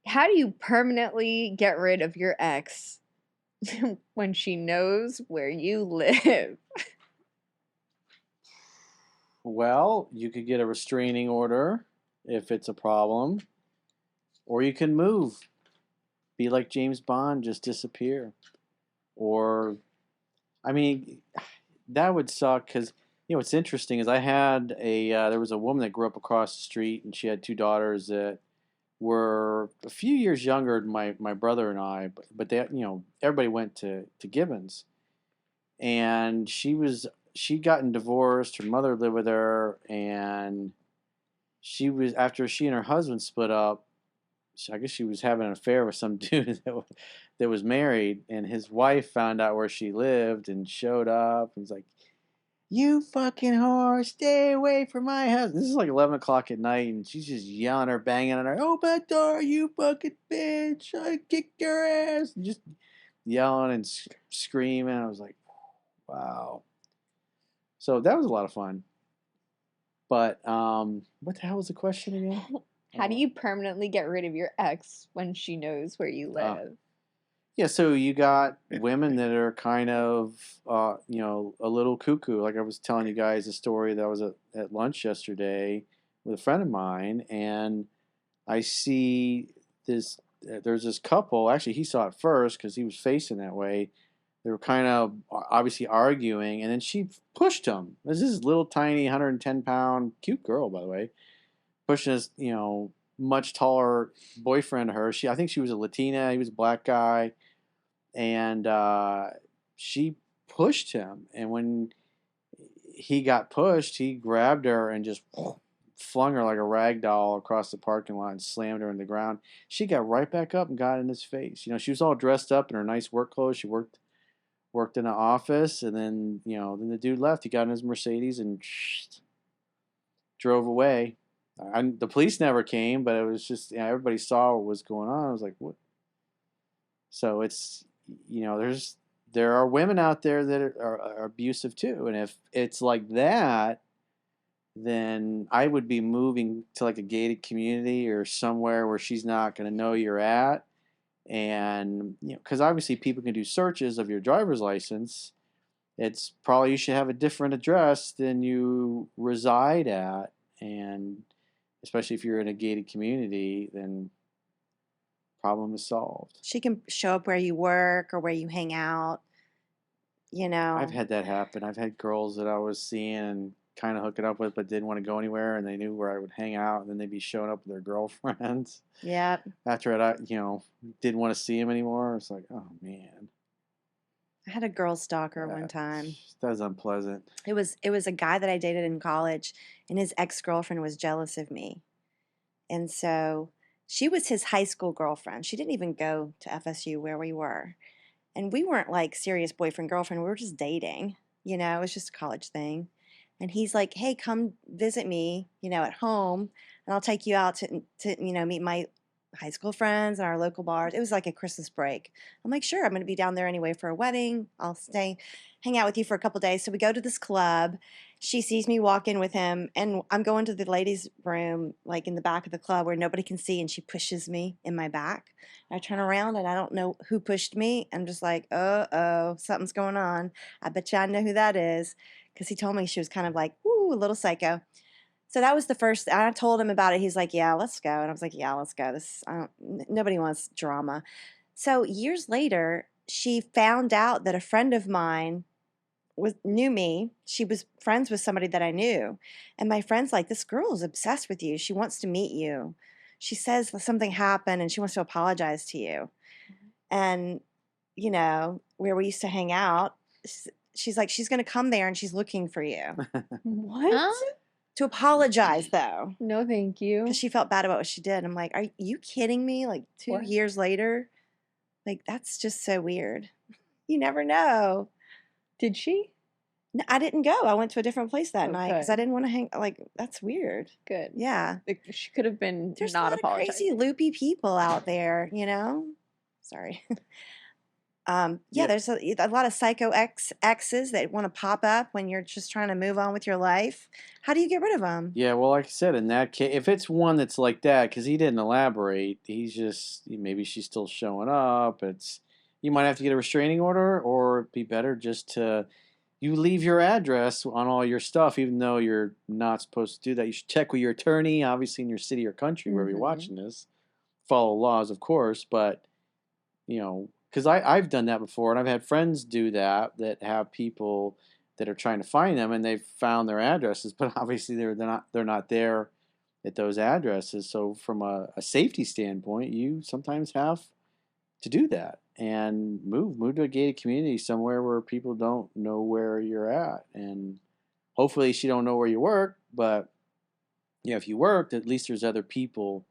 How do you permanently get rid of your ex when she knows where you live? Well, you could get a restraining order if it's a problem, or you can move. Be like James Bond, just disappear. Or, I mean, that would suck because what's interesting is I had there was a woman that grew up across the street, and she had two daughters that were a few years younger than my brother and I, but they everybody went to Gibbons, and she'd gotten divorced. Her mother lived with her, and she was after she and her husband split up. I guess she was having an affair with some dude that was married, and his wife found out where she lived and showed up and was like, "You fucking whore, stay away from my house." This is like 11 o'clock at night, and she's just yelling her, banging on her, "Open the door, you fucking bitch! I kick your ass!" And just yelling and screaming. I was like, wow. So that was a lot of fun. But what the hell was the question again? How do you permanently get rid of your ex when she knows where you Uh, live? yeah, so you got women that are kind of, a little cuckoo. Like I was telling you guys a story that I was at lunch yesterday with a friend of mine, and I see this. There's this couple. Actually, he saw it first because he was facing that way. They were kind of obviously arguing, and then she pushed him. This is little tiny 110-pound cute girl, by the way, pushing his much taller boyfriend. I think she was a Latina. He was a black guy, and she pushed him. And when he got pushed, he grabbed her and just flung her like a rag doll across the parking lot and slammed her in the ground. She got right back up and got in his face. She was all dressed up in her nice work clothes. She worked in an office, and then the dude left. He got in his Mercedes and drove away. The police never came, but it was just everybody saw what was going on. I was like, what? So it's there are women out there that are abusive too, and if it's like that, then I would be moving to like a gated community or somewhere where she's not going to know you're at, and because obviously people can do searches of your driver's license. It's probably you should have a different address than you reside at, and especially if you're in a gated community, then problem is solved. She can show up where you work or where you hang out, I've had that happen. I've had girls that I was seeing and kind of hooking up with, but didn't want to go anywhere, and they knew where I would hang out, and then they'd be showing up with their girlfriends Yep. after I, didn't want to see them anymore. It's like, oh man, I had a girl stalker one time. that was unpleasant. It was a guy that I dated in college, and his ex-girlfriend was jealous of me. And so she was his high school girlfriend. She didn't even go to FSU where we were. And we weren't like serious boyfriend girlfriend. We were just dating. It was just a college thing. And he's like, "Hey, come visit me, at home, and I'll take you out to meet my high school friends and our local bars." It was like a Christmas break. I'm like, "Sure, I'm going to be down there anyway for a wedding. I'll stay, hang out with you for a couple days." So we go to this club. She sees me walk in with him, and I'm going to the ladies' room, like in the back of the club where nobody can see, and she pushes me in my back. I turn around, and I don't know who pushed me. I'm just like, uh-oh, something's going on. I bet you I know who that is, because he told me she was kind of like, ooh, a little psycho. So that was the first. I told him about it. He's like, "Yeah, let's go." And I was like, "Yeah, let's go. Nobody wants drama." So years later, she found out that a friend of mine knew me. She was friends with somebody that I knew, and my friend's like, "This girl is obsessed with you. She wants to meet you. She says something happened, and she wants to apologize to you." And where we used to hang out, she's like, she's going to come there, and she's looking for you. What? Huh? To apologize, though. No, thank you. Because she felt bad about what she did. I'm like, are you kidding me? Like 2 years later? Like, that's just so weird. You never know. Did she? No, I didn't go. I went to a different place that night because I good. didn't want to hang. Like, that's weird. Good. Yeah. She could have been There's not a lot of crazy, apologizing. loopy people out there, Sorry. Yeah, there's a lot of psycho exes that want to pop up when you're just trying to move on with your life. How do you get rid of them? Yeah, well, like I said, in that case, if it's one that's like that, because he didn't elaborate, he's just maybe she's still showing up. You might have to get a restraining order, or it'd be better just to you leave your address on all your stuff, even though you're not supposed to do that. You should check with your attorney, obviously in your city or country wherever you're watching this. Follow laws, of course, but because I've done that before, and I've had friends do that have people that are trying to find them, and they've found their addresses, but obviously they're not there at those addresses. So from a safety standpoint, you sometimes have to do that and move to a gated community somewhere where people don't know where you're at, and hopefully she don't know where you work, but if you worked, at least there's other people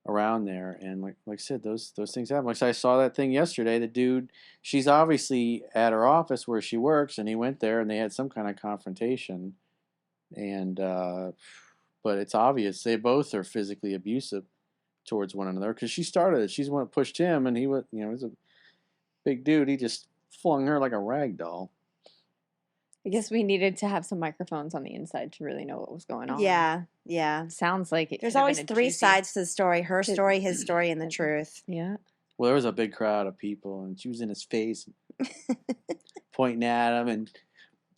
around there. And like I said, those things happen. Like I saw that thing yesterday. The dude, she's obviously at her office where she works, and he went there and they had some kind of confrontation. And but it's obvious they both are physically abusive towards one another, because she started it. She's the one that pushed him, and he was, he's a big dude. He just flung her like a rag doll. I guess we needed to have some microphones on the inside to really know what was going on. Yeah. Sounds like it. There's always three sides to the story: her story, his story, and the truth. Yeah. Well, there was a big crowd of people, and she was in his face, pointing at him, and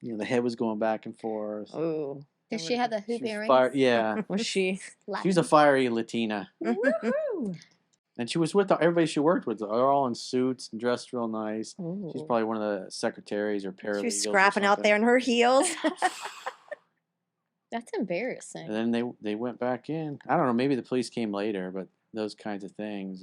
the head was going back and forth. Oh. Did she have the hoop earrings? Yeah. Was she? She was a fiery Latina. Woohoo! And she was with everybody she worked with. They're all in suits and dressed real nice. Ooh. She's probably one of the secretaries or paralegals. She was scrapping out there in her heels. That's embarrassing. And then they went back in. I don't know. Maybe the police came later, but those kinds of things,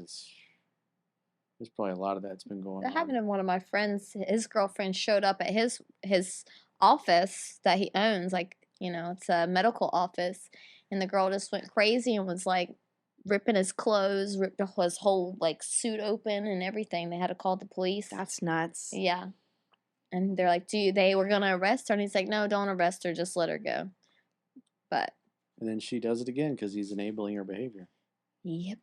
there's probably a lot of that's been going That on. happened to one of my friends. His girlfriend showed up at his office that he owns. Like, it's a medical office. And the girl just went crazy and was like ripping his clothes, ripped his whole like suit open and everything. They had to call the police. That's nuts. Yeah. And they're like, they were going to arrest her. And he's like, no, don't arrest her. Just let her go. But. And then she does it again because he's enabling her behavior. Yep.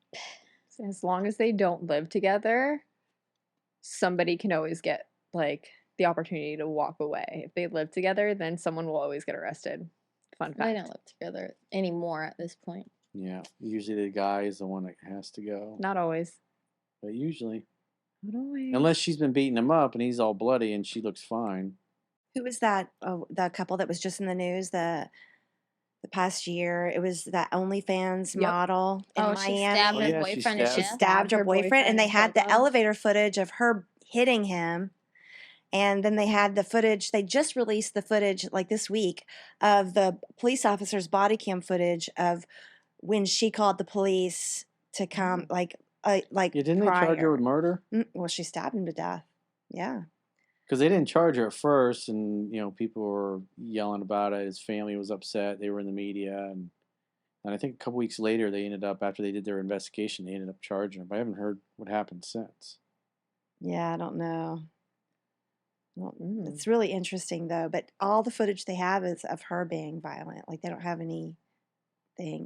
As long as they don't live together, somebody can always get like the opportunity to walk away. If they live together, then someone will always get arrested. Fun fact. They don't live together anymore at this point. Yeah. Usually the guy is the one that has to go. Not always. But usually. Not always. Unless she's been beating him up and he's all bloody and she looks fine. Who was that? Oh, the couple that was just in the news the past year. It was that OnlyFans model in Miami. She stabbed her boyfriend to She death. stabbed her boyfriend, and they had the elevator footage of her hitting him. And then they had the footage. They just released the footage like this week of the police officer's body cam footage of when she called the police to come, like Yeah, didn't they charge her with murder? Well, she stabbed him to death. Yeah. Because they didn't charge her at first, and people were yelling about it. His family was upset. They were in the media, and I think a couple weeks later, they ended up, after they did their investigation, they ended up charging her. But I haven't heard what happened since. Yeah, I don't know. Well, it's really interesting though. But all the footage they have is of her being violent. Like they don't have anything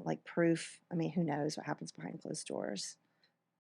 like proof. I mean, who knows what happens behind closed doors?